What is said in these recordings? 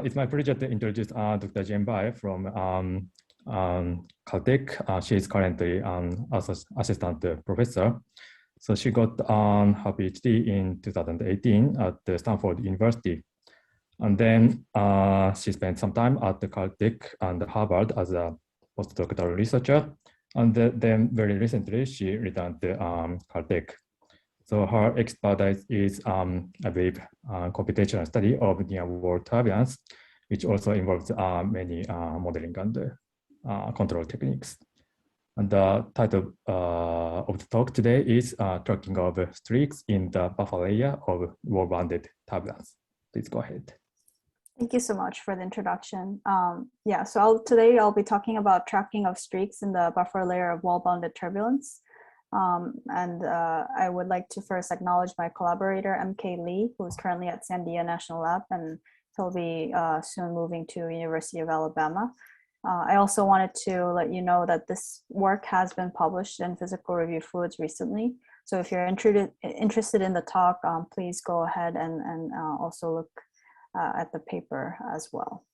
It's my pleasure to introduce Dr. Jane Bae from Caltech. She is currently an assistant professor. So she got her PhD in 2018 at the Stanford University. And then she spent some time at the Caltech and Harvard as a postdoctoral researcher. And then very recently, she returned to Caltech. So her expertise is, I believe, computational study of near-world turbulence, which also involves many modeling and control techniques. And the title of the talk today is Tracking of Streaks in the Buffer Layer of Wall-Bounded Turbulence. Please go ahead. Thank you so much for the introduction. Yeah, so today I'll be talking about tracking of streaks in the buffer layer of wall-bounded turbulence. I would like to first acknowledge my collaborator, MK Lee, who is currently at Sandia National Lab, and he'll be soon moving to University of Alabama. I also wanted to let you know that this work has been published in Physical Review Fluids recently. So if you're interested in the talk, please go ahead and also look at the paper as well.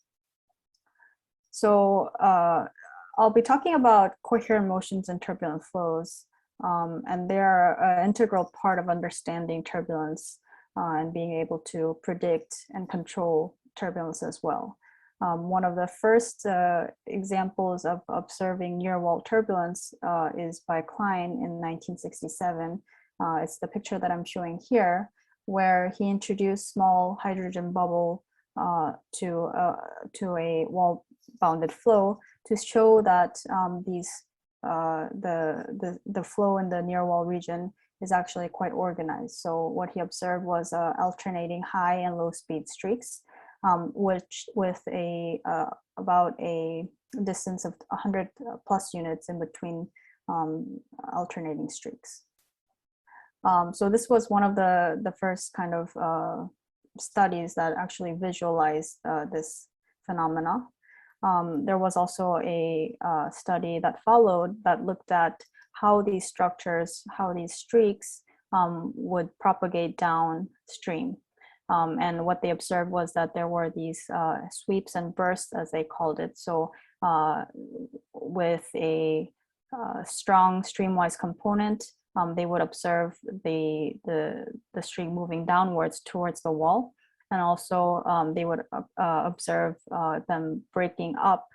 So I'll be talking about coherent motions and turbulent flows. And they're an integral part of understanding turbulence and being able to predict and control turbulence as well. One of the first examples of observing near-wall turbulence is by Klein in 1967. It's the picture that I'm showing here, where he introduced small hydrogen bubble to a wall-bounded flow to show that the flow in the near wall region is actually quite organized. So what he observed was alternating high and low speed streaks, which with about a distance of 100 plus units in between alternating streaks. So this was one of the first kind of studies that actually visualized this phenomena. There was also a study that followed that looked at how these structures, how these streaks would propagate downstream. And what they observed was that there were these sweeps and bursts, as they called it. So with a strong streamwise component, they would observe the streak moving downwards towards the wall. And also they would observe them breaking up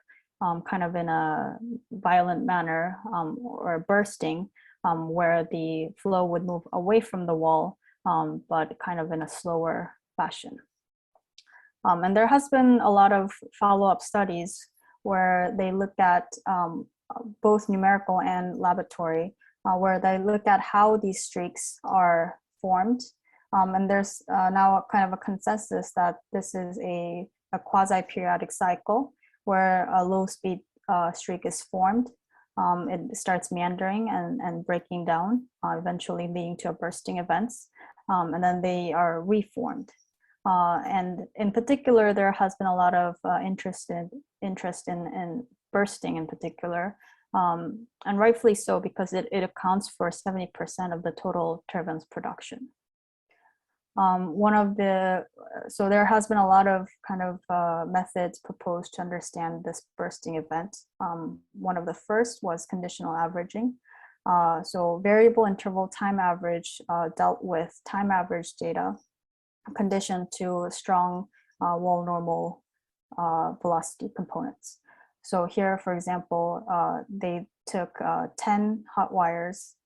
kind of in a violent manner or bursting, where the flow would move away from the wall, but kind of in a slower fashion. And there has been a lot of follow-up studies where they looked at both numerical and laboratory, where they looked at how these streaks are formed. And there's now a kind of a consensus that this is a quasi-periodic cycle where a low-speed streak is formed. It starts meandering and breaking down, eventually leading to a bursting events, and then they are reformed. And in particular, there has been a lot of interest in bursting in particular, and rightfully so, because it accounts for 70% of the total turbulence production. So there has been a lot of kind of methods proposed to understand this bursting event. One of the first was conditional averaging. So variable interval time average dealt with time average data conditioned to strong wall normal velocity components. So here, for example, they took 10 hot wires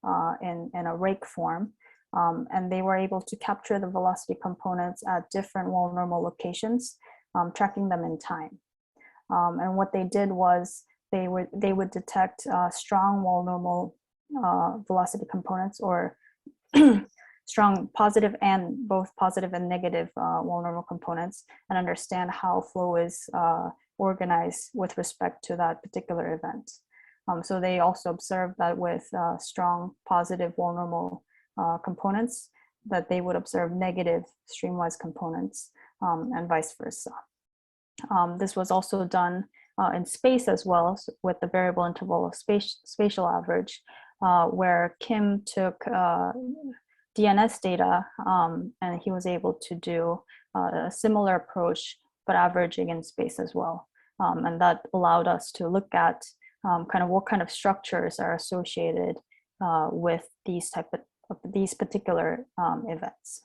in a rake form, and they were able to capture the velocity components at different wall normal locations, tracking them in time. And what they did was they would detect strong wall normal velocity components, or strong positive and both positive and negative wall normal components, and understand how flow is organized with respect to that particular event. So they also observed that with strong positive wall normal components, that they would observe negative streamwise components, and vice versa. This was also done in space as well, with the variable interval of spatial average, where Kim took DNS data, and he was able to do a similar approach but averaging in space as well. And that allowed us to look at kind of what kind of structures are associated with these these particular events.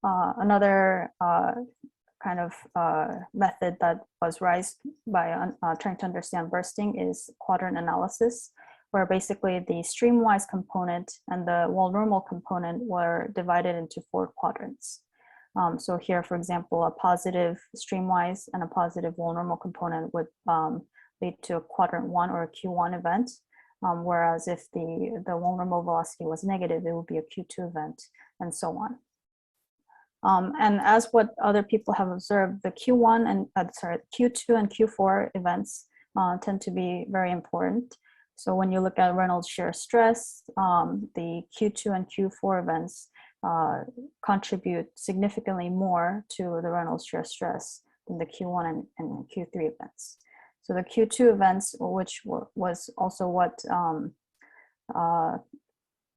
Another kind of method that was raised by trying to understand bursting is quadrant analysis, where basically the streamwise component and the wall normal component were divided into 4 quadrants. So here, for example, a positive streamwise and a positive wall normal component would lead to a quadrant 1 or a Q1 event, whereas if the wall normal velocity was negative, it would be a Q2 event, and so on. And as what other people have observed, the Q1 and Q2 and Q4 events tend to be very important. So when you look at Reynolds shear stress, the Q2 and Q4 events contribute significantly more to the Reynolds shear stress than the Q1 and Q3 events. So the Q2 events, which was also what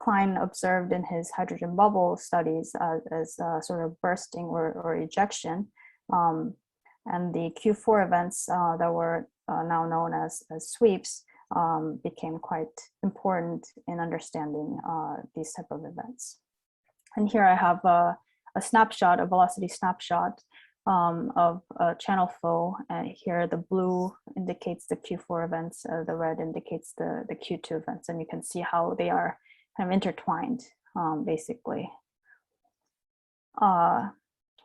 Klein observed in his hydrogen bubble studies as sort of bursting or ejection, and the Q4 events that were now known as sweeps became quite important in understanding these type of events. And here I have a snapshot, a velocity snapshot of channel flow. And here the blue indicates the Q4 events, the red indicates the Q2 events, and you can see how they are kind of intertwined, basically.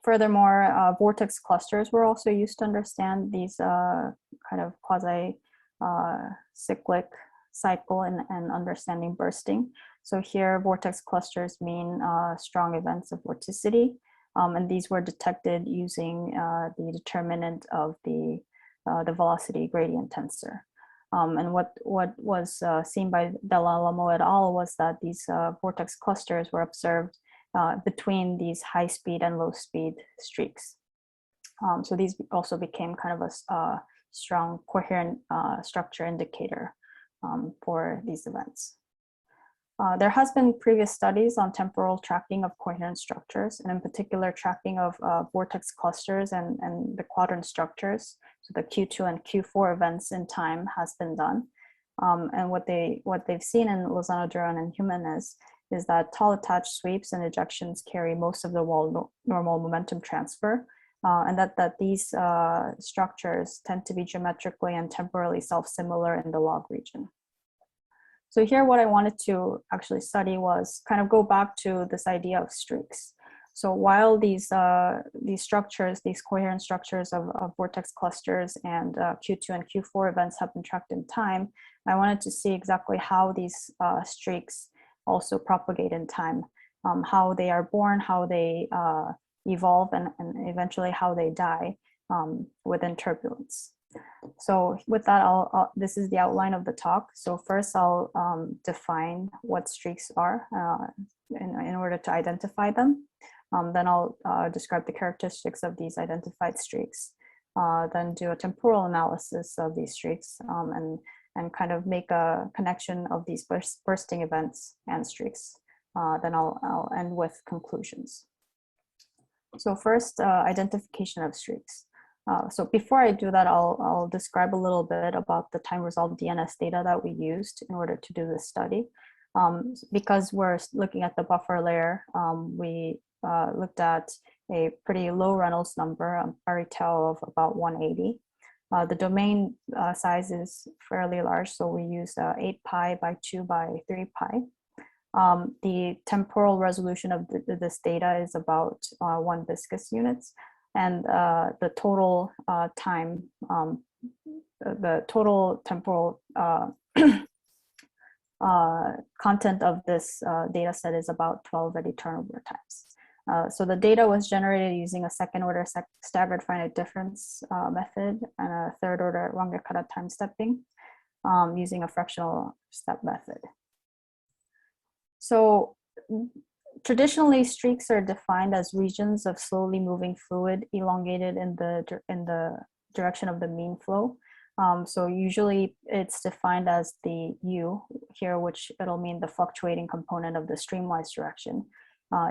Furthermore, vortex clusters were also used to understand these kind of quasi-cyclic cycle and understanding bursting. So here, vortex clusters mean strong events of vorticity, and these were detected using the determinant of the velocity gradient tensor. And what was seen by Dell'Alamo et al. Was that these vortex clusters were observed between these high speed and low speed streaks. So these also became kind of a strong coherent structure indicator for these events. There has been previous studies on temporal tracking of coherent structures, and in particular tracking of vortex clusters and the quadrant structures. So the Q2 and Q4 events in time has been done. And what they've seen in Lozano, Duran, and Jimenez is that tall attached sweeps and ejections carry most of the wall normal momentum transfer, and that these structures tend to be geometrically and temporally self-similar in the log region. So here what I wanted to actually study was kind of go back to this idea of streaks. So while these structures, these coherent structures of vortex clusters and Q2 and Q4 events have been tracked in time, I wanted to see exactly how these streaks also propagate in time, how they are born, how they evolve, and eventually how they die within turbulence. So with that, this is the outline of the talk. So first I'll define what streaks are in order to identify them. Then I'll describe the characteristics of these identified streaks, then do a temporal analysis of these streaks, and kind of make a connection of these bursting events and streaks. Then I'll end with conclusions. So first, identification of streaks. So before I do that, I'll describe a little bit about the time resolved DNS data that we used in order to do this study. Because we're looking at the buffer layer, we looked at a pretty low Reynolds number, RETEL of about 180. The domain size is fairly large, so we used 8 pi by 2 by 3 pi. The temporal resolution of this data is about 1 viscous units, and the total time, the total temporal content of this data set is about 12 eddy turnover times. So the data was generated using a second order staggered finite difference method and a third order Runge-Kutta time stepping using a fractional step method. So traditionally, streaks are defined as regions of slowly moving fluid elongated in the direction of the mean flow. So usually it's defined as the U here, which it'll mean the fluctuating component of the streamwise direction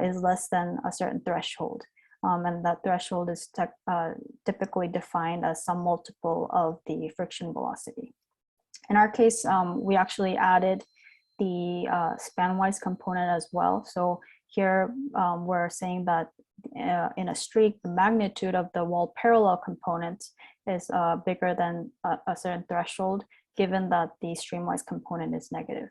is less than a certain threshold. and that threshold is typically defined as some multiple of the friction velocity. In our case, we actually added the span-wise component as well. So here we're saying that in a streak, the magnitude of the wall parallel component is bigger than a certain threshold, given that the streamwise component is negative.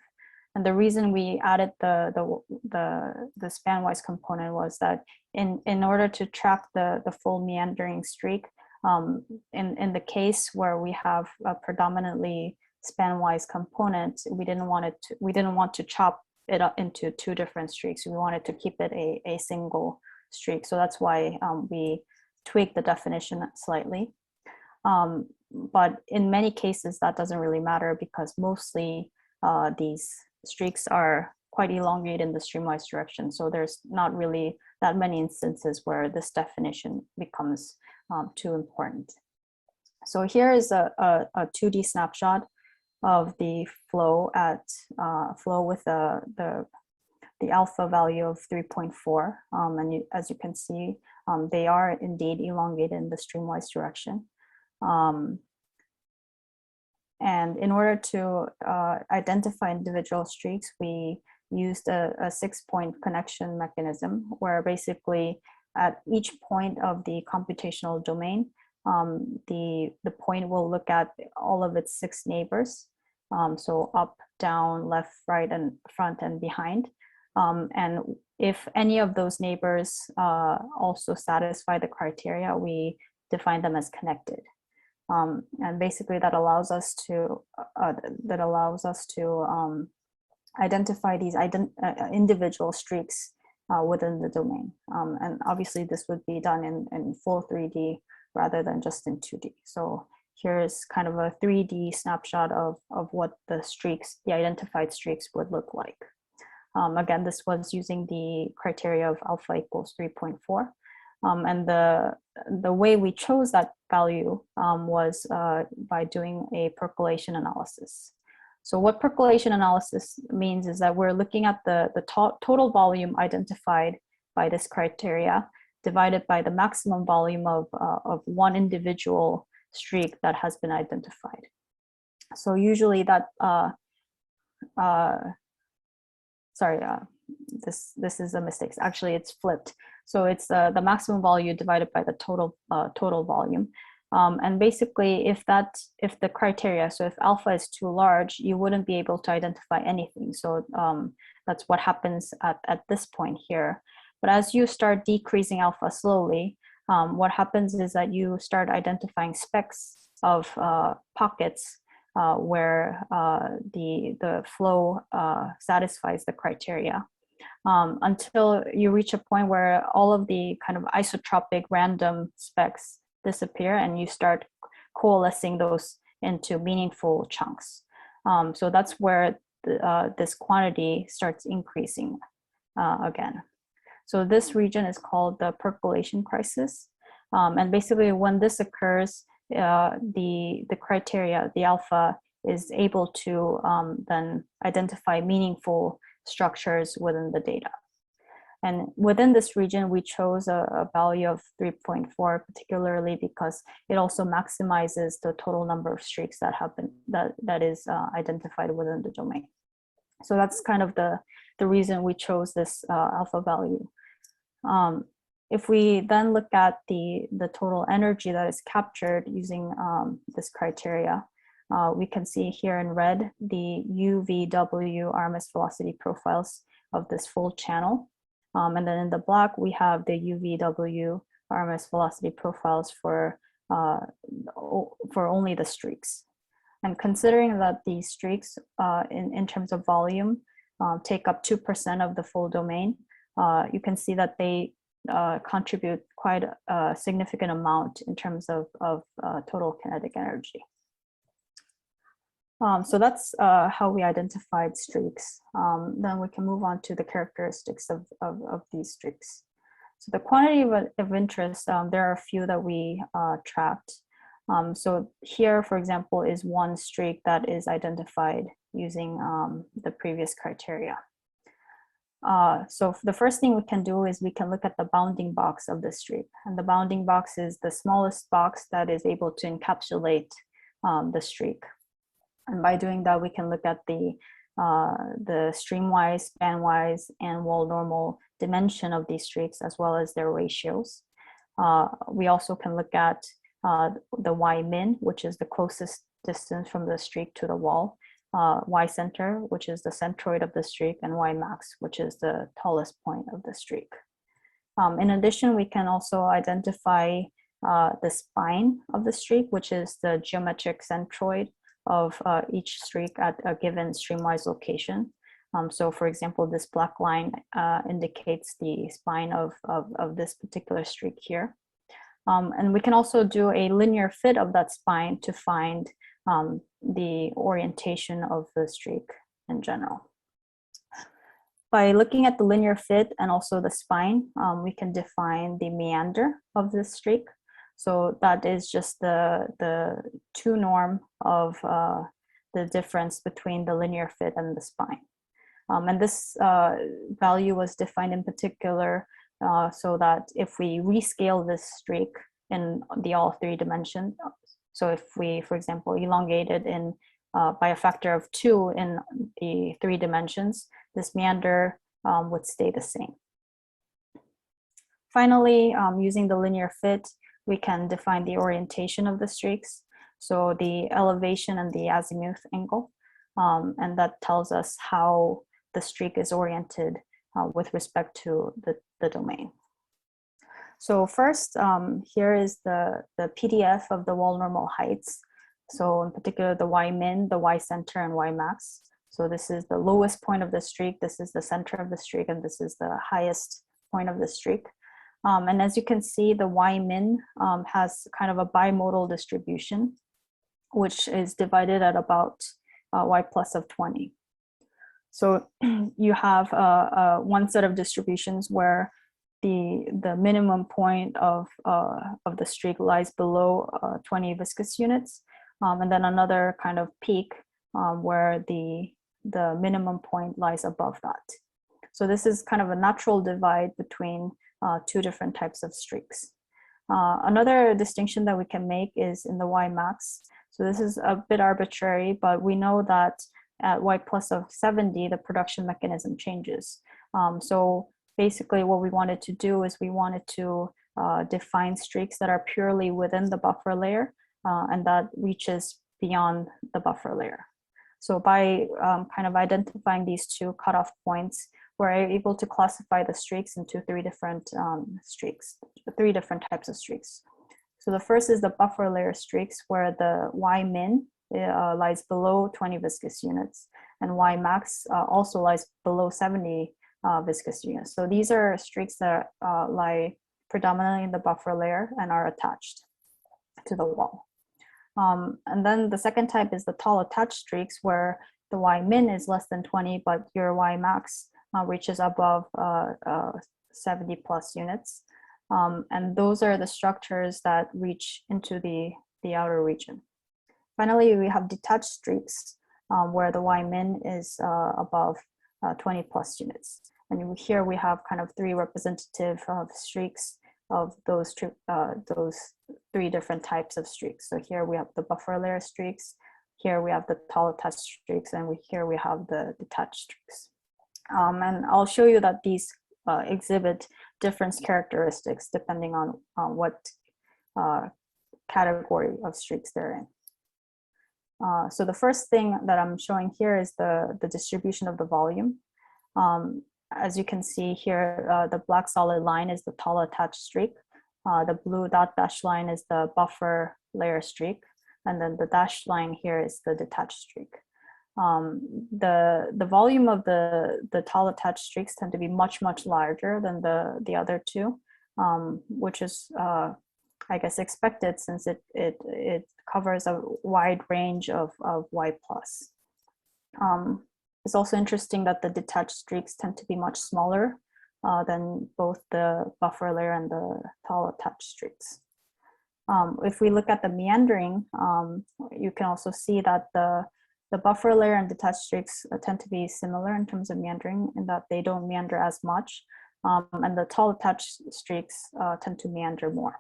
And the reason we added the span-wise component was that in order to track the full meandering streak, in the case where we have a predominantly span-wise component, we didn't want to chop it up into two different streaks. We wanted to keep it a single streak. So that's why we tweaked the definition slightly. But in many cases, that doesn't really matter because mostly these streaks are quite elongated in the streamwise direction. So there's not really that many instances where this definition becomes too important. So here is a 2D snapshot of the flow at flow with the alpha value of 3.4. And as you can see, they are indeed elongated in the streamwise direction. And in order to identify individual streaks, we used a 6-point connection mechanism where basically at each point of the computational domain, the point will look at all of its 6 neighbors. So up, down, left, right, and front and behind. And if any of those neighbors also satisfy the criteria, we define them as connected. And basically that allows us to identify these individual streaks within the domain. And obviously this would be done in full 3D rather than just in 2D. So here's kind of a 3D snapshot of what the identified streaks would look like. Again, this was using the criteria of alpha equals 3.4. And the way we chose that value was by doing a percolation analysis. So what percolation analysis means is that we're looking at the total volume identified by this criteria divided by the maximum volume of one individual streak that has been identified. So usually that, this is a mistake. Actually, it's flipped. So it's the maximum volume divided by the total volume. And basically, if the criteria, so if alpha is too large, you wouldn't be able to identify anything. So that's what happens at this point here. But as you start decreasing alpha slowly, what happens is that you start identifying specks of pockets where the flow satisfies the criteria. Until you reach a point where all of the kind of isotropic random specks disappear and you start coalescing those into meaningful chunks. So that's where this quantity starts increasing again. So this region is called the percolation crisis. And basically when this occurs, the criteria, the alpha, is able to then identify meaningful structures within the data. And within this region, we chose a value of 3.4, particularly because it also maximizes the total number of streaks that that is identified within the domain. So that's kind of the reason we chose this alpha value. If we then look at the total energy that is captured using this criteria, we can see here in red the UVW RMS velocity profiles of this full channel. And then in the black, we have the UVW RMS velocity profiles for only the streaks. And considering that these streaks in terms of volume take up 2% of the full domain, you can see that they contribute quite a significant amount in terms of total kinetic energy. So that's how we identified streaks. Then we can move on to the characteristics of these streaks. So the quantity of interest, there are a few that we tracked. So here, for example, is one streak that is identified using the previous criteria. So the first thing we can do is we can look at the bounding box of the streak. And the bounding box is the smallest box that is able to encapsulate the streak. And by doing that, we can look at the streamwise, spanwise, and wall normal dimension of these streaks, as well as their ratios. We also can look at the y min, which is the closest distance from the streak to the wall, y center, which is the centroid of the streak, and y max, which is the tallest point of the streak. In addition, we can also identify the spine of the streak, which is the geometric centroid of each streak at a given streamwise location. So for example, this black line indicates the spine of this particular streak here. And we can also do a linear fit of that spine to find the orientation of the streak in general. By looking at the linear fit and also the spine, we can define the meander of this streak. So that is just the two norm of the difference between the linear fit and the spine. And this value was defined in particular so that if we rescale this streak in the all three dimensions, so if we, for example, elongate it in by a factor of 2 in the 3 dimensions, this meander would stay the same. Finally, using the linear fit, we can define the orientation of the streaks. So the elevation and the azimuth angle, and that tells us how the streak is oriented with respect to the domain. So first, here is the PDF of the wall normal heights. So in particular, the y min, the y center, and y max. So this is the lowest point of the streak, this is the center of the streak, and this is the highest point of the streak. And as you can see, the y min has kind of a bimodal distribution, which is divided at about y plus of 20. So you have one set of distributions where the minimum point of the streak lies below 20 viscous units, and then another kind of peak where the minimum point lies above that. So this is kind of a natural divide between two different types of streaks. Another distinction that we can make is in the y max. So this is a bit arbitrary, but we know that at y plus of 70, the production mechanism changes. So basically what we wanted to do is we wanted to define streaks that are purely within the buffer layer and that reaches beyond the buffer layer. So by kind of identifying these two cutoff points, we're able to classify the streaks into three different types of streaks. So the first is the buffer layer streaks, where the y min lies below 20 viscous units, and y max also lies below 70 viscous units. So these are streaks that lie predominantly in the buffer layer and are attached to the wall. And then the second type is the tall attached streaks, where the y min is less than 20, but your y max reaches above 70 plus units. And those are the structures that reach into the outer region. Finally, we have detached streaks where the y min is above 20 plus units. And here we have kind of three representative streaks of those three different types of streaks. So here we have the buffer layer streaks, here we have the tall attached streaks, and here we have the detached streaks. And I'll show you that these exhibit different characteristics depending on what category of streaks they're in. So the first thing that I'm showing here is the distribution of the volume. As you can see here, the black solid line is the tall attached streak. The blue dot dash line is the buffer layer streak. And then the dashed line here is the detached streak. The volume of the tall attached streaks tend to be much, much larger than the other two, which is, I guess, expected since it covers a wide range of Y plus. It's also interesting that the detached streaks tend to be much smaller than both the buffer layer and the tall attached streaks. If we look at the meandering, you can also see that the The buffer layer and detached streaks tend to be similar in terms of meandering in that they don't meander as much, and the tall attached streaks tend to meander more.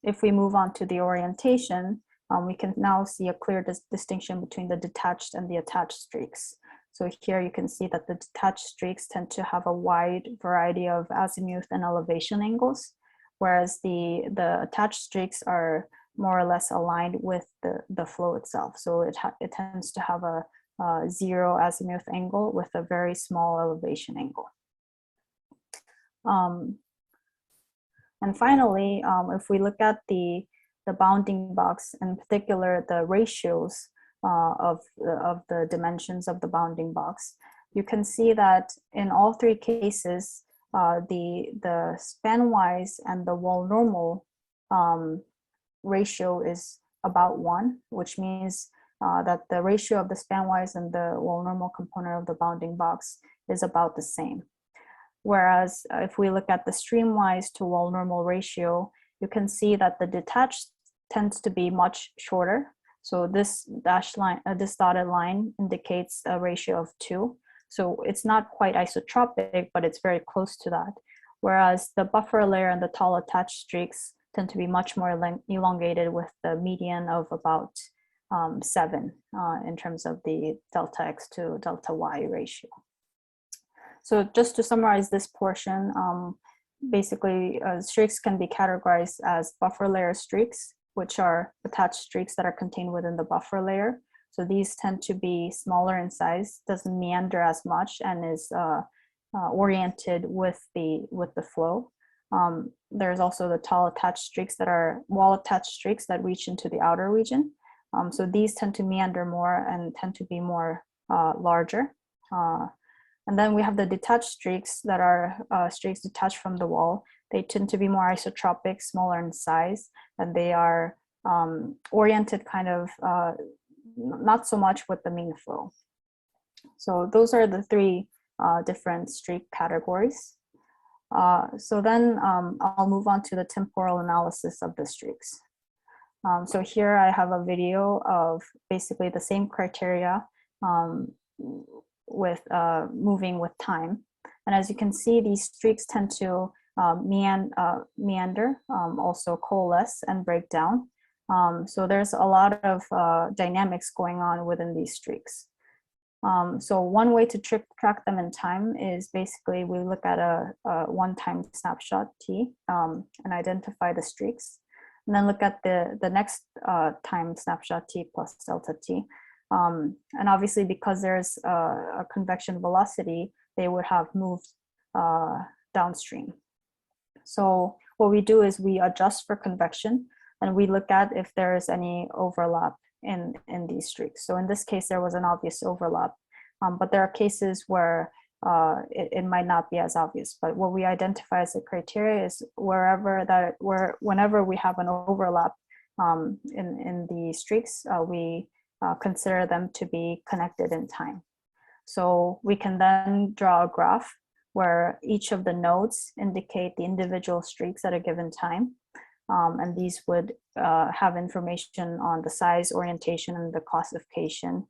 If we move on to the orientation, we can now see a clear distinction between the detached and the attached streaks. So here you can see that the detached streaks tend to have a wide variety of azimuth and elevation angles, whereas the attached streaks are more or less aligned with the flow itself. So it tends to have a 0 azimuth angle with a very small elevation angle. And finally, if we look at the bounding box, in particular the ratios of the dimensions of the bounding box, you can see that in all three cases, the span-wise and the wall normal ratio is about 1, which means that the ratio of the span-wise and the wall normal component of the bounding box is about the same. Whereas if we look at the stream-wise to wall normal ratio, you can see that the detached tends to be much shorter. So this dashed line, this dotted line indicates a ratio of 2. So it's not quite isotropic, but it's very close to that. Whereas the buffer layer and the tall attached streaks tend to be much more elongated with the median of about 7 in terms of the delta X to delta Y ratio. So just to summarize this portion, basically streaks can be categorized as buffer layer streaks, which are attached streaks that are contained within the buffer layer. So these tend to be smaller in size, doesn't meander as much, and is oriented with the flow. There's also the tall attached streaks that are wall attached streaks that reach into the outer region. So these tend to meander more and tend to be more larger. And then we have the detached streaks that are streaks detached from the wall. They tend to be more isotropic, smaller in size, and they are oriented kind of not so much with the mean flow. So those are the three different streak categories. So then I'll move on to the temporal analysis of the streaks. So here I have a video of basically the same criteria with moving with time. And as you can see, these streaks tend to meander, also coalesce and break down. So there's a lot of dynamics going on within these streaks. So one way to track them in time is basically we look at a one-time snapshot T and identify the streaks, and then look at the next time snapshot T plus delta T. And obviously because there's a convection velocity, they would have moved downstream. So what we do is we adjust for convection and we look at if there is any overlap in these streaks. So in this case, there was an obvious overlap, but there are cases where it might not be as obvious. But what we identify as a criteria is whenever we have an overlap in the streaks, we consider them to be connected in time. So we can then draw a graph where each of the nodes indicate the individual streaks at a given time. And these would have information on the size, orientation, and the classification,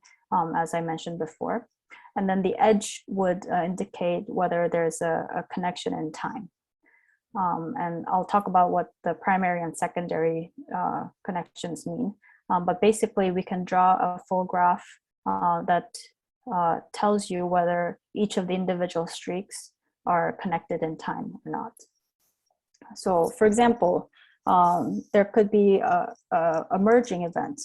as I mentioned before. And then the edge would indicate whether there's a connection in time. And I'll talk about what the primary and secondary connections mean. But basically, we can draw a full graph that tells you whether each of the individual streaks are connected in time or not. So for example, there could be a merging event.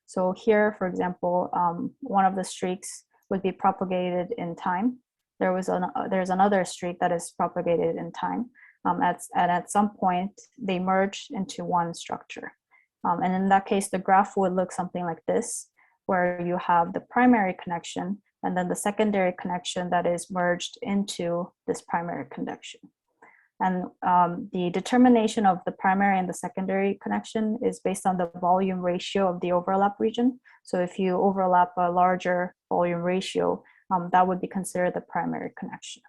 So here, for example, one of the streaks would be propagated in time. There's another streak that is propagated in time. And at some point, they merge into one structure. And in that case, the graph would look something like this, where you have the primary connection and then the secondary connection that is merged into this primary connection. And the determination of the primary and the secondary connection is based on the volume ratio of the overlap region. So if you overlap a larger volume ratio, that would be considered the primary connection.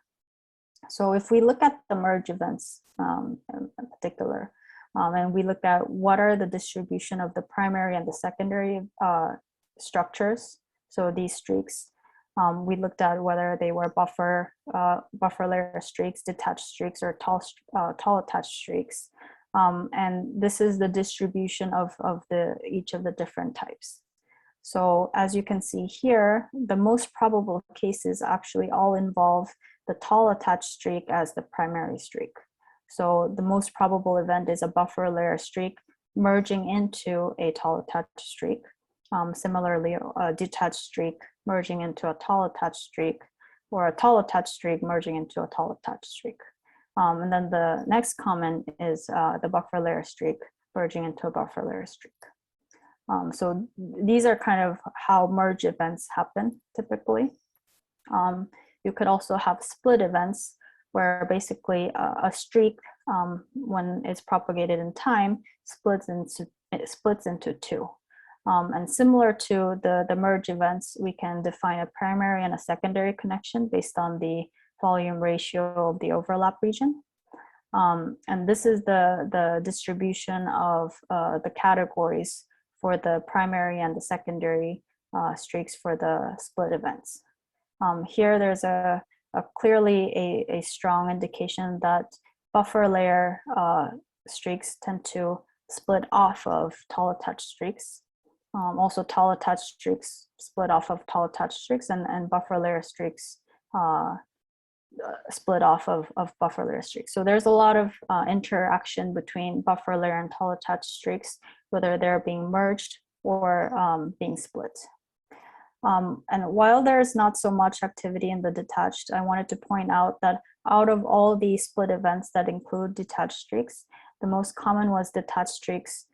So if we look at the merge events in particular, and we look at what are the distribution of the primary and the secondary structures. So these streaks, we looked at whether they were buffer layer streaks, detached streaks, or tall attached streaks. And this is the distribution of each of the different types. So as you can see here, the most probable cases actually all involve the tall attached streak as the primary streak. So the most probable event is a buffer layer streak merging into a tall attached streak. Similarly, a detached streak merging into a tall attached streak, or a tall attached streak merging into a tall attached streak. And then the next common is the buffer layer streak merging into a buffer layer streak. So these are kind of how merge events happen typically. You could also have split events where basically a streak, when it's propagated in time, splits into two. And similar to the merge events, we can define a primary and a secondary connection based on the volume ratio of the overlap region. And this is the distribution of the categories for the primary and the secondary streaks for the split events. Here there's clearly a strong indication that buffer layer streaks tend to split off of tall attached streaks. Also tall attached streaks split off of tall attached streaks, and buffer layer streaks split off of buffer layer streaks. So there's a lot of interaction between buffer layer and tall attached streaks, whether they're being merged or being split. And while there's not so much activity in the detached, I wanted to point out that out of all the split events that include detached streaks, the most common was detached streaks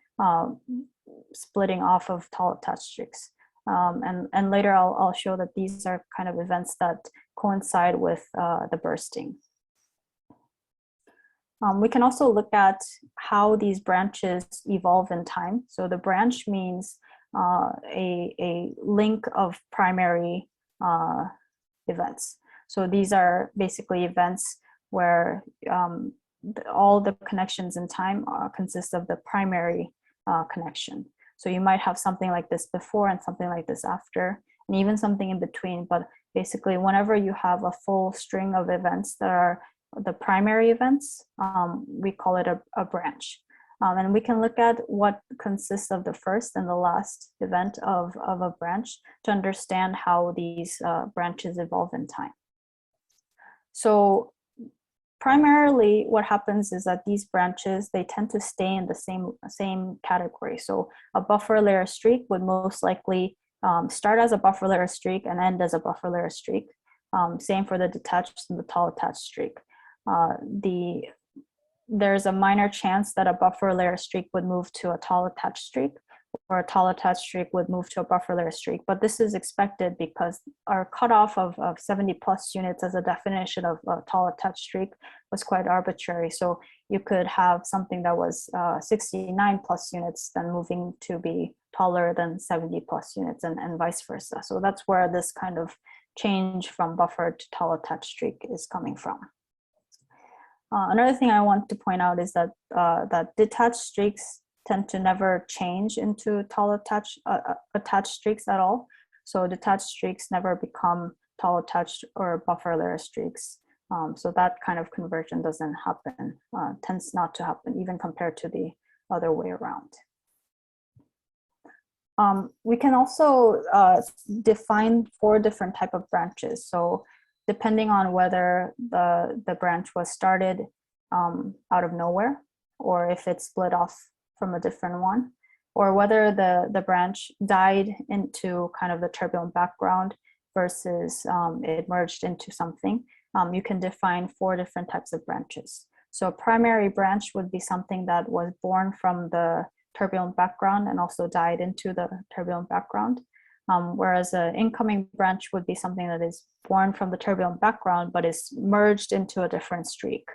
splitting off of tall attached streaks. And later I'll show that these are kind of events that coincide with the bursting. We can also look at how these branches evolve in time. So the branch means a link of primary events. So these are basically events where all the connections in time consist of the primary connection. So you might have something like this before and something like this after, and even something in between. But basically, whenever you have a full string of events that are the primary events, we call it a branch. And we can look at what consists of the first and the last event of a branch to understand how these branches evolve in time. So primarily what happens is that these branches, they tend to stay in the same category. So a buffer layer streak would most likely start as a buffer layer streak and end as a buffer layer streak. Same for the detached and the tall attached streak. There's a minor chance that a buffer layer streak would move to a tall attached streak, or a tall attached streak would move to a buffer layer streak. But this is expected because our cutoff of 70 plus units as a definition of a tall attached streak was quite arbitrary. So you could have something that was 69 plus units then moving to be taller than 70 plus units, and vice versa. So that's where this kind of change from buffer to tall attached streak is coming from. Another thing I want to point out is that that detached streaks tend to never change into tall attached streaks at all. So detached streaks never become tall attached or buffer layer streaks. So that kind of conversion doesn't happen, tends not to happen even compared to the other way around. We can also define 4 different types of branches. So depending on whether the branch was started out of nowhere, or if it split off from a different one, or whether the branch died into kind of the turbulent background versus it merged into something, you can define 4 different types of branches. So a primary branch would be something that was born from the turbulent background and also died into the turbulent background. Whereas an incoming branch would be something that is born from the turbulent background but is merged into a different streak.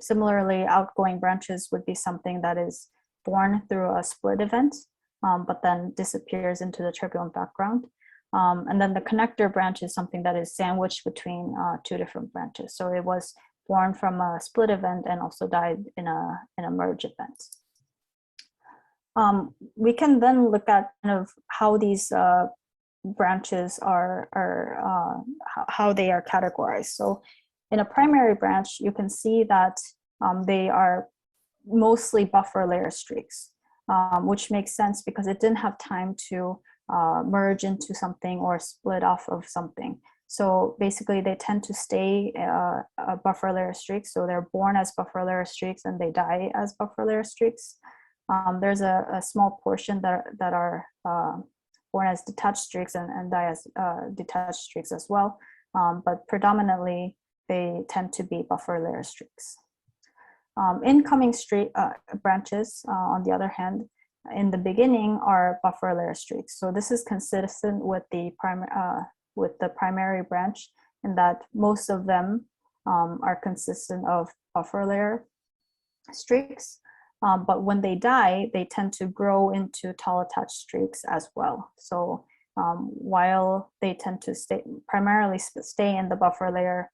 Similarly, outgoing branches would be something that is born through a split event, but then disappears into the turbulent background. And then the connector branch is something that is sandwiched between 2 different branches. So it was born from a split event and also died in a merge event. We can then look at kind of how these branches are how they are categorized. So in a primary branch, you can see that they are mostly buffer layer streaks, which makes sense because it didn't have time to merge into something or split off of something. So basically they tend to stay a buffer layer streaks. So they're born as buffer layer streaks and they die as buffer layer streaks. There's a small portion that are born as detached streaks and die as detached streaks as well. But predominantly they tend to be buffer layer streaks. Incoming branches, on the other hand, in the beginning are buffer layer streaks. So this is consistent with the primary branch in that most of them are consistent of buffer layer streaks. But when they die, they tend to grow into tall attached streaks as well. So while they tend to primarily stay in the buffer layer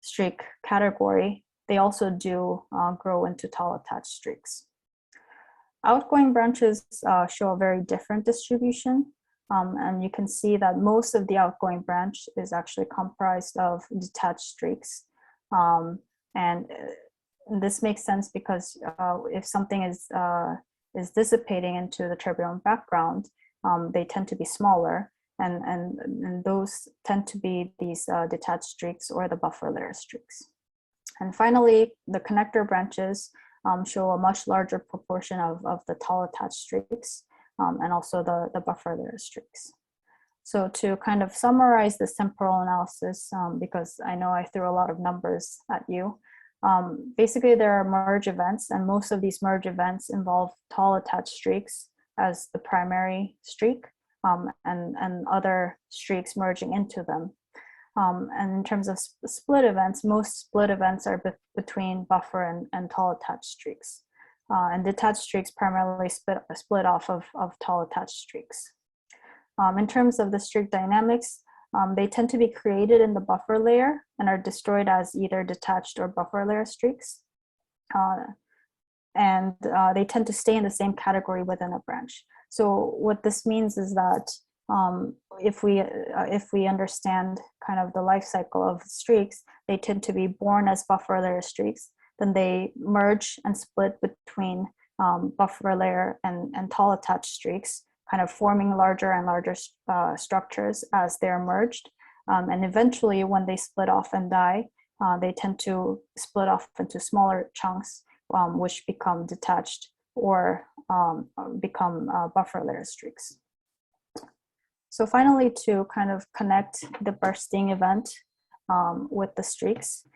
streak category, they also do grow into tall attached streaks. Outgoing branches show a very different distribution. And you can see that most of the outgoing branch is actually comprised of detached streaks. And this makes sense because if something is dissipating into the turbulent background, they tend to be smaller, and those tend to be these detached streaks or the buffer layer streaks. And finally, the connector branches show a much larger proportion of the tall attached streaks and also the buffer layer streaks. So to kind of summarize this temporal analysis, because I know I threw a lot of numbers at you, basically there are merge events, and most of these merge events involve tall attached streaks as the primary streak and other streaks merging into them. And in terms of split events, most split events are between buffer and tall attached streaks. And detached streaks primarily split off of tall attached streaks. In terms of the streak dynamics, they tend to be created in the buffer layer and are destroyed as either detached or buffer layer streaks. And they tend to stay in the same category within a branch. So what this means is that if we understand kind of the life cycle of streaks, they tend to be born as buffer layer streaks, then they merge and split between buffer layer and tall attached streaks, kind of forming larger and larger structures as they're merged. And eventually when they split off and die, they tend to split off into smaller chunks, which become detached or become buffer layer streaks. So finally, to kind of connect the bursting event with the streaks,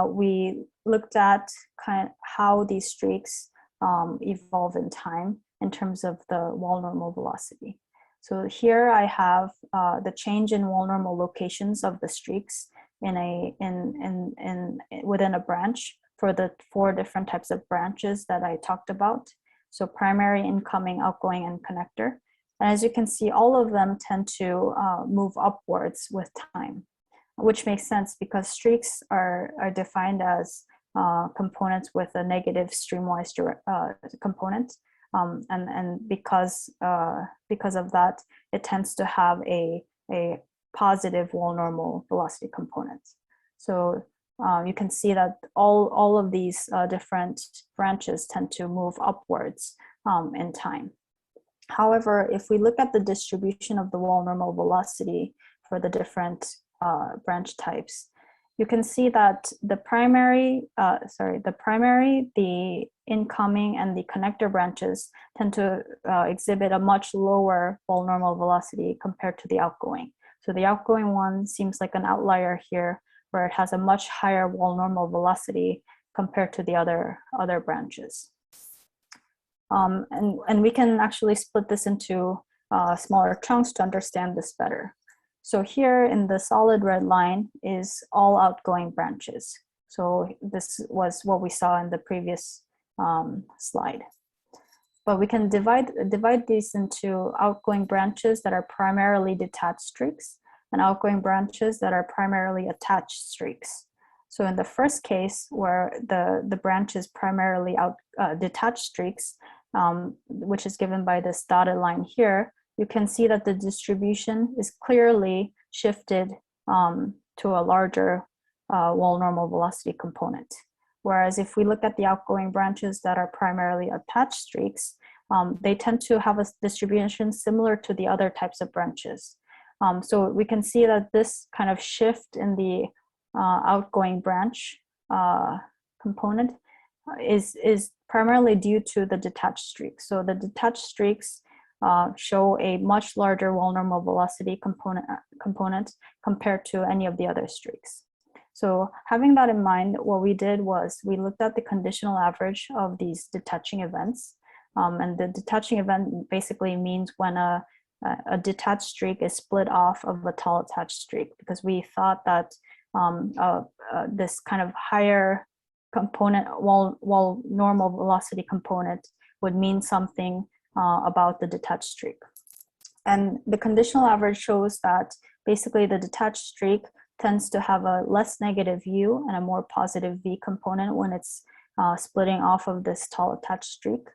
we looked at kind of how these streaks evolve in time in terms of the wall normal velocity. So here I have the change in wall normal locations of the streaks within a branch for the 4 different types of branches that I talked about. So primary, incoming, outgoing, and connector. And as you can see, all of them tend to move upwards with time, which makes sense because streaks are defined as components with a negative streamwise component. And because of that, it tends to have a positive wall normal velocity component. So you can see that all of these different branches tend to move upwards in time. However, if we look at the distribution of the wall normal velocity for the different branch types, you can see that the primary, the incoming, and the connector branches tend to exhibit a much lower wall normal velocity compared to the outgoing. So the outgoing one seems like an outlier here, where it has a much higher wall normal velocity compared to the other branches. And we can actually split this into smaller chunks to understand this better. So here in the solid red line is all outgoing branches. So this was what we saw in the previous slide. But we can divide these into outgoing branches that are primarily detached streaks and outgoing branches that are primarily attached streaks. So in the first case, where the branch is primarily detached streaks, which is given by this dotted line here, you can see that the distribution is clearly shifted to a larger wall normal velocity component. Whereas if we look at the outgoing branches that are primarily attached streaks, they tend to have a distribution similar to the other types of branches. So we can see that this kind of shift in the outgoing branch component is primarily due to the detached streaks. So the detached streaks show a much larger wall normal velocity component compared to any of the other streaks. So having that in mind, what we did was we looked at the conditional average of these detaching events. And the detaching event basically means when a detached streak is split off of a tall attached streak, because we thought that this kind of higher component, wall normal velocity component, would mean something about the detached streak. And the conditional average shows that basically the detached streak tends to have a less negative U and a more positive V component when it's splitting off of this tall attached streak.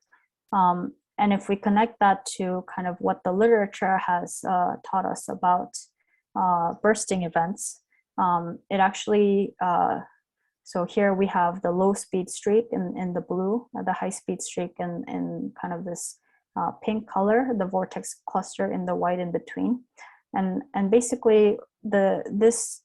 And if we connect that to kind of what the literature has taught us about bursting events, it actually, so here we have the low speed streak in the blue, the high speed streak in kind of this pink color, the vortex cluster in the white in between. And basically this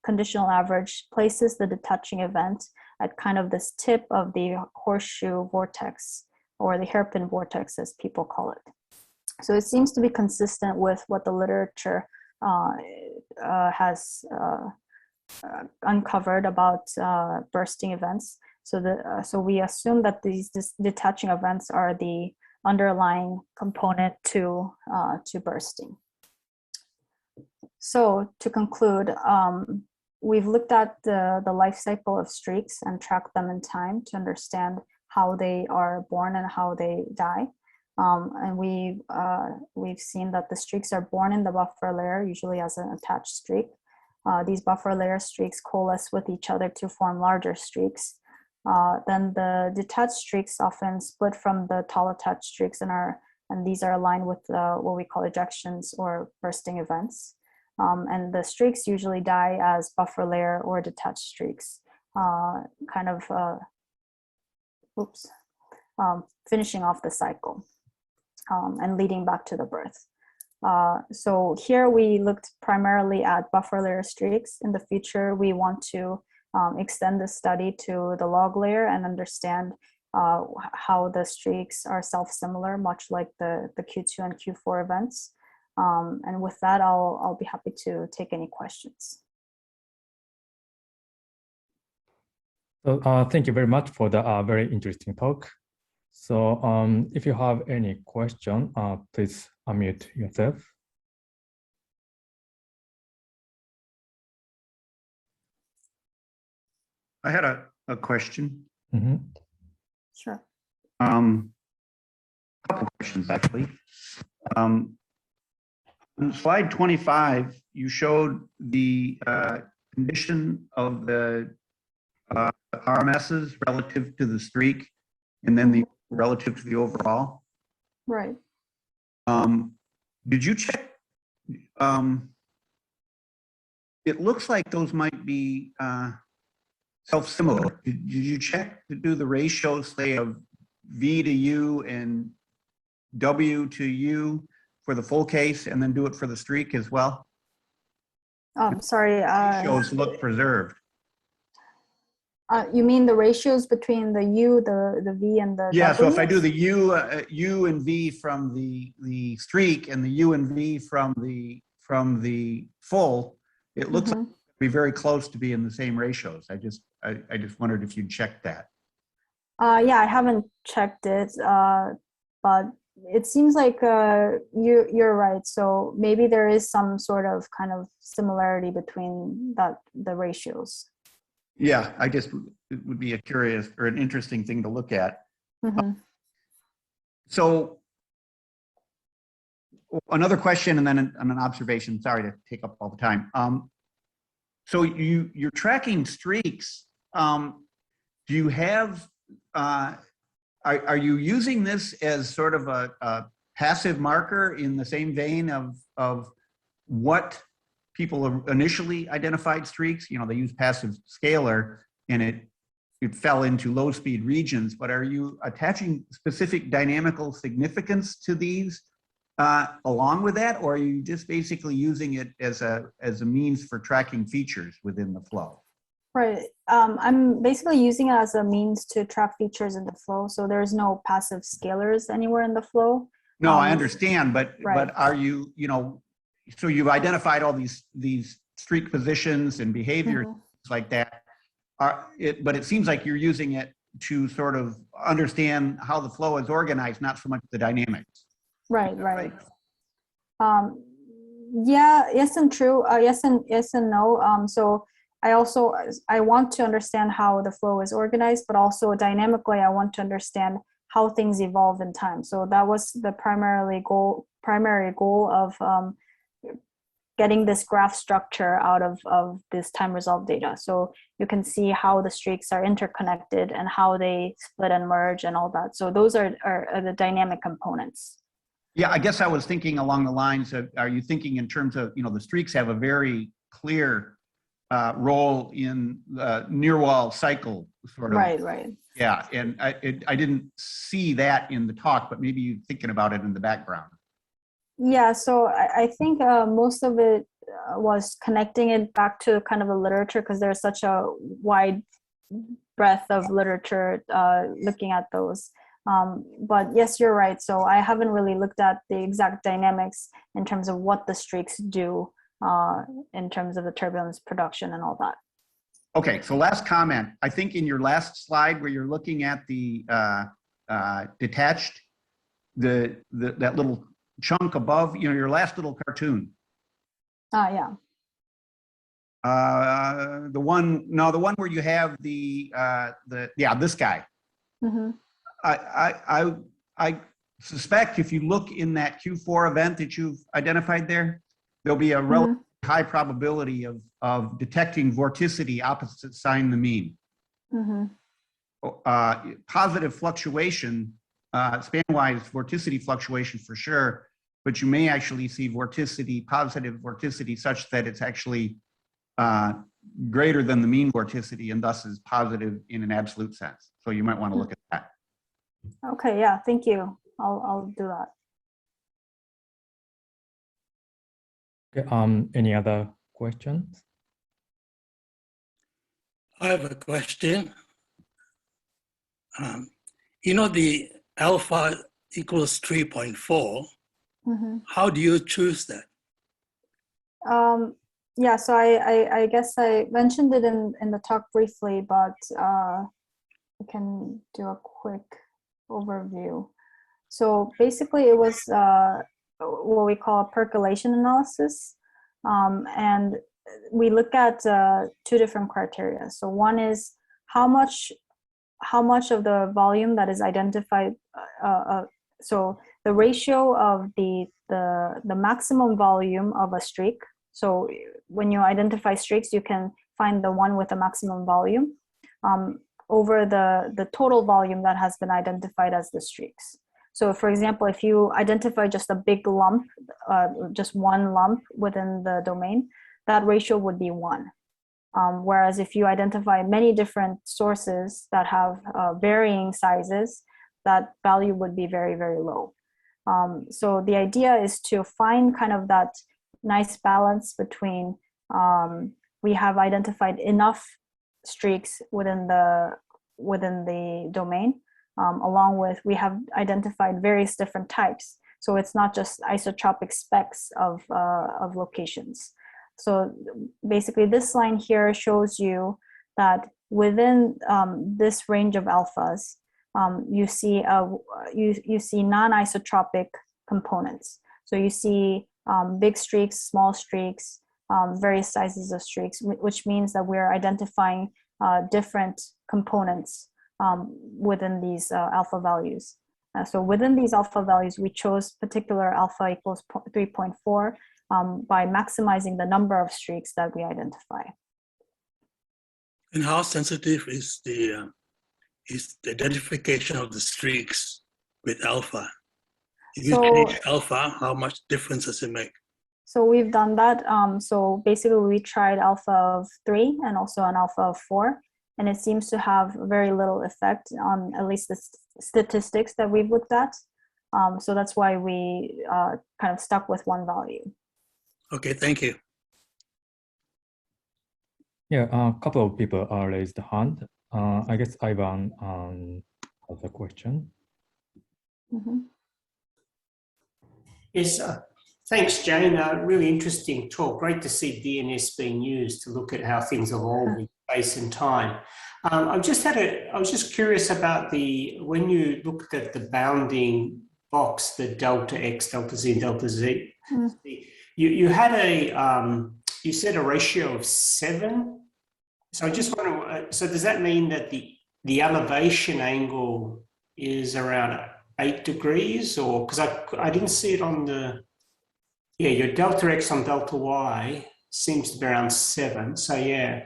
conditional average places the detaching event at kind of this tip of the horseshoe vortex, or the hairpin vortex as people call it. So it seems to be consistent with what the literature has uncovered about bursting events. So we assume that these detaching events are the underlying component to bursting. So to conclude, we've looked at the life cycle of streaks and tracked them in time to understand how they are born and how they die. And we've seen that the streaks are born in the buffer layer, usually as an attached streak. These buffer layer streaks coalesce with each other to form larger streaks. Then the detached streaks often split from the tall attached streaks and these are aligned with what we call ejections or bursting events. And the streaks usually die as buffer layer or detached streaks, finishing off the cycle and leading back to the birth. So here we looked primarily at buffer layer streaks. In the future, we want to extend the study to the log layer and understand how the streaks are self-similar, much like the Q2 and Q4 events. And with that, I'll be happy to take any questions. So thank you very much for the very interesting talk. So if you have any question, please unmute yourself. I had a question. Mm-hmm. Sure. A couple questions actually. On slide 25, you showed the condition of the RMSs relative to the streak, and then the relative to the overall. Right. Did you check? It looks like those might be self-similar. Did you check to do the ratios, say, of V to U and W to U for the full case, and then do it for the streak as well? Sorry. Ratios look preserved. You mean the ratios between the U, the V, and the Yeah, W? so if I do the U and V from the streak and the U and V from the full, it looks like it'd be very close to be in the same ratios. I just wondered if you'd checked that. Yeah, I haven't checked it, but it seems like you're right. So maybe there is some sort of kind of similarity between the ratios. Yeah, it would be a curious or an interesting thing to look at. So another question and then an observation. Sorry to take up all the time. So you're tracking streaks. Do you have are you using this as sort of a passive marker in the same vein of what people initially identified streaks? You know, they use passive scalar and it fell into low speed regions, but are you attaching specific dynamical significance to these along with that, or are you just basically using it as a means for tracking features within the flow? Right. I'm basically using it as a means to track features in the flow. So there's no passive scalars anywhere in the flow. No, I understand, but right. but are you, you know, so you've identified all these streak positions and behaviors like that. But it seems like you're using it to sort of understand how the flow is organized, not so much the dynamics. Right. Yeah, yes and true. Yes and no. So I want to understand how the flow is organized, but also dynamically, I want to understand how things evolve in time. So that was the primary goal of getting this graph structure out of this time resolved data. So you can see how the streaks are interconnected and how they split and merge and all that. So those are the dynamic components. Yeah, I guess I was thinking along the lines of, are you thinking in terms of, you know, the streaks have a very clear role in the near wall cycle sort of. Right. Yeah, and I didn't see that in the talk, but maybe you're thinking about it in the background. Yeah, so I think most of it was connecting it back to kind of the literature, because there's such a wide breadth of literature looking at those. But yes, you're right. So I haven't really looked at the exact dynamics in terms of what the streaks do in terms of the turbulence production and all that. Okay, so last comment. I think in your last slide where you're looking at the detached, that little chunk above, you know, your last little cartoon. Yeah. The one where you have this guy. Mm-hmm. I suspect if you look in that Q4 event that you've identified there, there'll be a relatively high probability of detecting vorticity opposite sign the mean. Positive fluctuation, span-wise vorticity fluctuation for sure, but you may actually see positive vorticity such that it's actually greater than the mean vorticity and thus is positive in an absolute sense. So you might want to look at that. Okay, yeah, thank you. I'll do that. Okay, any other questions? I have a question. You know, the alpha equals 3.4. How do you choose that? Yeah, so I guess I mentioned it in the talk briefly, but I can do a quick overview. So basically it was what we call a percolation analysis. And we look at two different criteria. So one is how much of the volume that is identified, so the ratio of the maximum volume of a streak. So when you identify streaks, you can find the one with the maximum volume over the total volume that has been identified as the streaks. So for example, if you identify just a big lump, just one lump within the domain, that ratio would be 1. Whereas if you identify many different sources that have varying sizes, that value would be very, very low. So the idea is to find kind of that nice balance between we have identified enough streaks within the domain, along with we have identified various different types. So it's not just isotropic specks of locations. So basically this line here shows you that within this range of alphas, you see non-isotropic components. So you see big streaks, small streaks, various sizes of streaks, which means that we're identifying different components within these alpha values. So within these alpha values, we chose particular alpha equals 3.4 by maximizing the number of streaks that we identify. And how sensitive is the is the identification of the streaks with alpha. If you So, change alpha, how much difference does it make? so we've done that. So basically we tried alpha of 3 and also an alpha of 4, and it seems to have very little effect on at least the statistics that we've looked at. So that's why we kind of stuck with one value. Okay, thank you. Yeah, a couple of people raised the hand. I guess Ivan has a question. Mm-hmm. Yes, thanks, Jane. Really interesting talk. Great to see DNS being used to look at how things evolve in space and time. I was just curious about when you looked at the bounding box, the delta X, delta Z, and delta Z. You had you said a ratio of 7. So I just want to. So does that mean that the elevation angle is around 8 degrees, or because I didn't see it on the, your delta X on delta Y seems to be around 7. So yeah.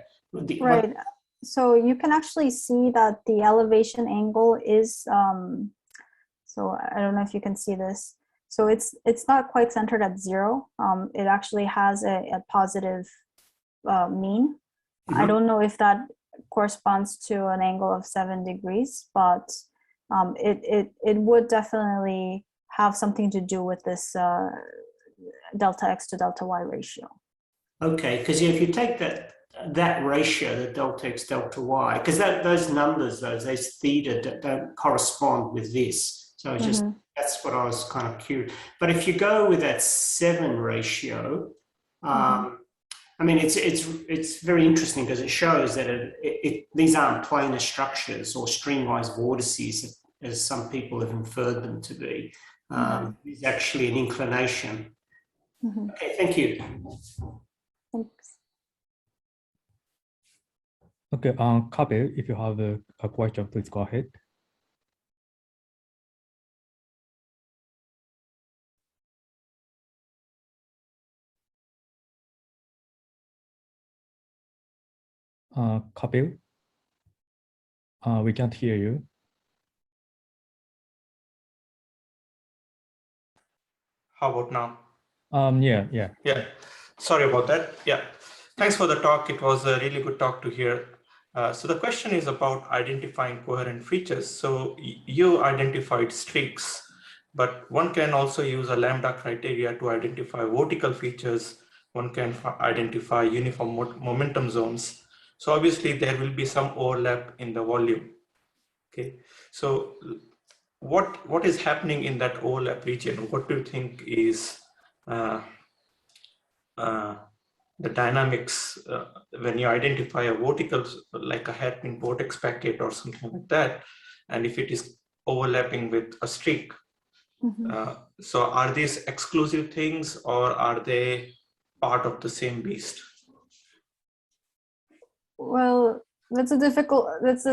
Right. So you can actually see that the elevation angle is, so I don't know if you can see this. So it's not quite centered at 0. It actually has a positive mean. I don't know if that corresponds to an angle of 7 degrees, but it would definitely have something to do with this delta X to delta Y ratio. Okay, because if you take that ratio, the delta X, delta Y, because those numbers, those theta don't correspond with this. So it's just, that's what I was kind of curious. But if you go with that 7 ratio, I mean, it's very interesting because it shows that these aren't planar structures or streamwise vortices, as some people have inferred them to be. It's actually an inclination. Okay, thank you. Thanks. Okay, Kabir, if you have a question, please go ahead. Kapil, we can't hear you. How about now? Yeah. Sorry about that. Yeah. Thanks for the talk. It was a really good talk to hear. So the question is about identifying coherent features. So you identified streaks, but one can also use a lambda criteria to identify vertical features. One can identify uniform momentum zones. So obviously there will be some overlap in the volume. Okay. So what is happening in that overlap region? What do you think is the dynamics when you identify a vertical, like a hairpin vortex packet or something like that, and if it is overlapping with a streak? So are these exclusive things, or are they part of the same beast? Well, that's a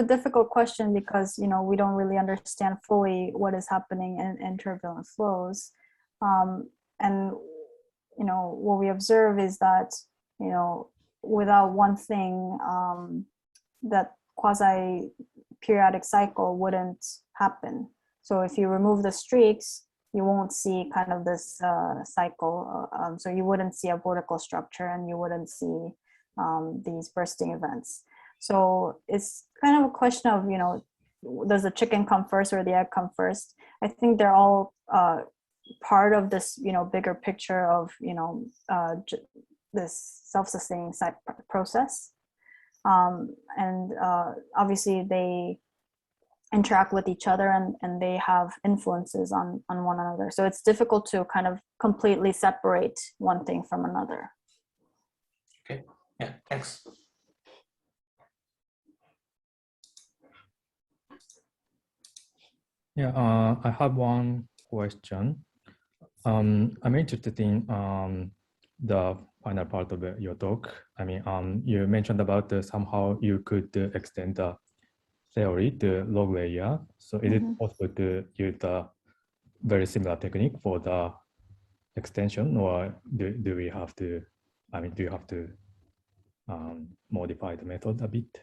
difficult question because we don't really understand fully what is happening in turbulent flows, and what we observe is that without one thing, that quasi periodic cycle wouldn't happen. So if you remove the streaks, you won't see kind of this cycle. So you wouldn't see a vertical structure, and you wouldn't see these bursting events. So it's kind of a question of, does the chicken come first or the egg come first? I think they're all part of this, bigger picture of, this self-sustaining process. And obviously they interact with each other, and they have influences on one another. So it's difficult to kind of completely separate one thing from another. Okay, yeah, thanks. Yeah, I have one question. I'm interested in the final part of your talk. I mean, you mentioned about somehow you could extend the theory to log layer. So is it possible to use a very similar technique for the extension, or do we have to, do you have to modify the method a bit?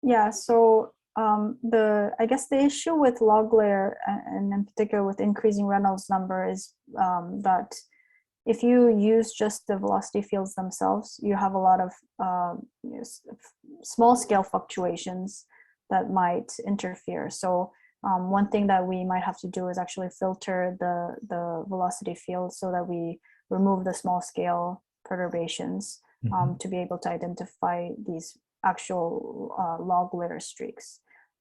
Yeah, so I guess the issue with log layer, and in particular with increasing Reynolds number, is that if you use just the velocity fields themselves, you have a lot of small scale fluctuations that might interfere. So one thing that we might have to do is actually filter the velocity field so that we remove the small scale perturbations to be able to identify these actual log layer streaks.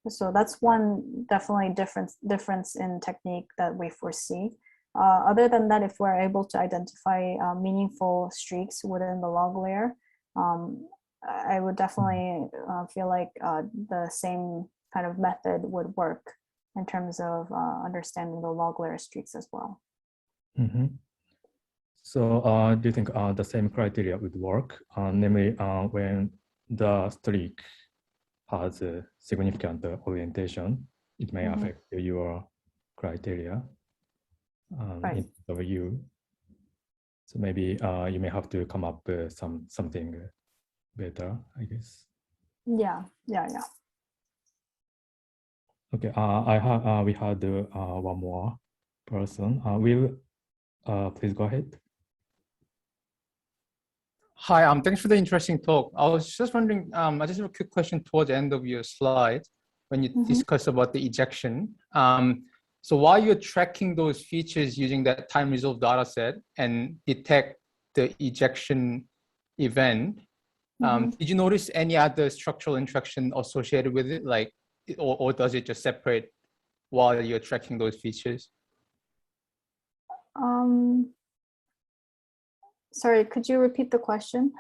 So that's one definitely difference in technique that we foresee. Other than that, if we're able to identify meaningful streaks within the log layer, I would definitely feel like the same kind of method would work in terms of understanding the log layer streaks as well. So do you think the same criteria would work? Namely, when the streak has a significant orientation, it may affect your criteria in of you. So maybe you may have to come up with something better, I guess. Yeah. Okay, we had one more person. Will, please go ahead. Hi, thanks for the interesting talk. I was just wondering, I just have a quick question towards the end of your slide when you discuss about the ejection. So while you're tracking those features using that time resolved data set and detect the ejection event, did you notice any other structural interaction associated with it? Like, or does it just separate while you're tracking those features? Sorry, could you repeat the question?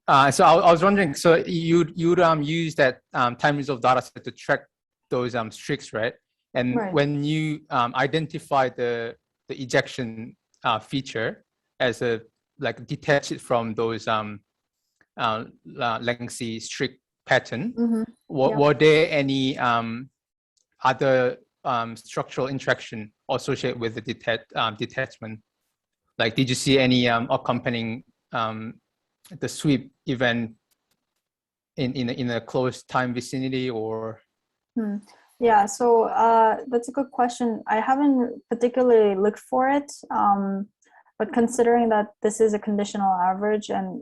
So I was wondering, so you'd use that time resolved data set to track those streaks, right? And when you identify the ejection feature as a detach it from those lengthy streak pattern, were there any other structural interaction associated with the detachment? Like, did you see any accompanying the sweep event in a close time vicinity or? Yeah, so that's a good question. I haven't particularly looked for it, but considering that this is a conditional average and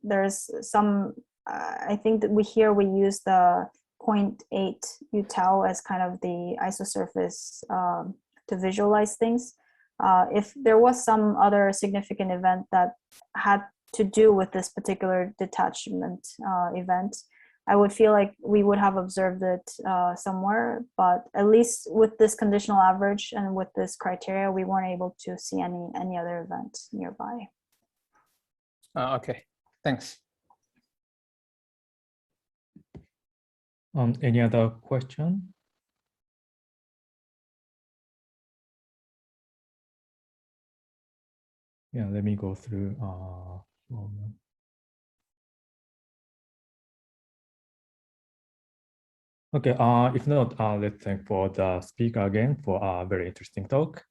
there's some, I think that we use the 0.8 u tau as kind of the isosurface to visualize things. If there was some other significant event that had to do with this particular detachment event, I would feel like we would have observed it somewhere, but at least with this conditional average and with this criteria, we weren't able to see any other event nearby. Okay, thanks. Any other question? Yeah, let me go through. Okay, if not, let's thank for the speaker again for a very interesting talk.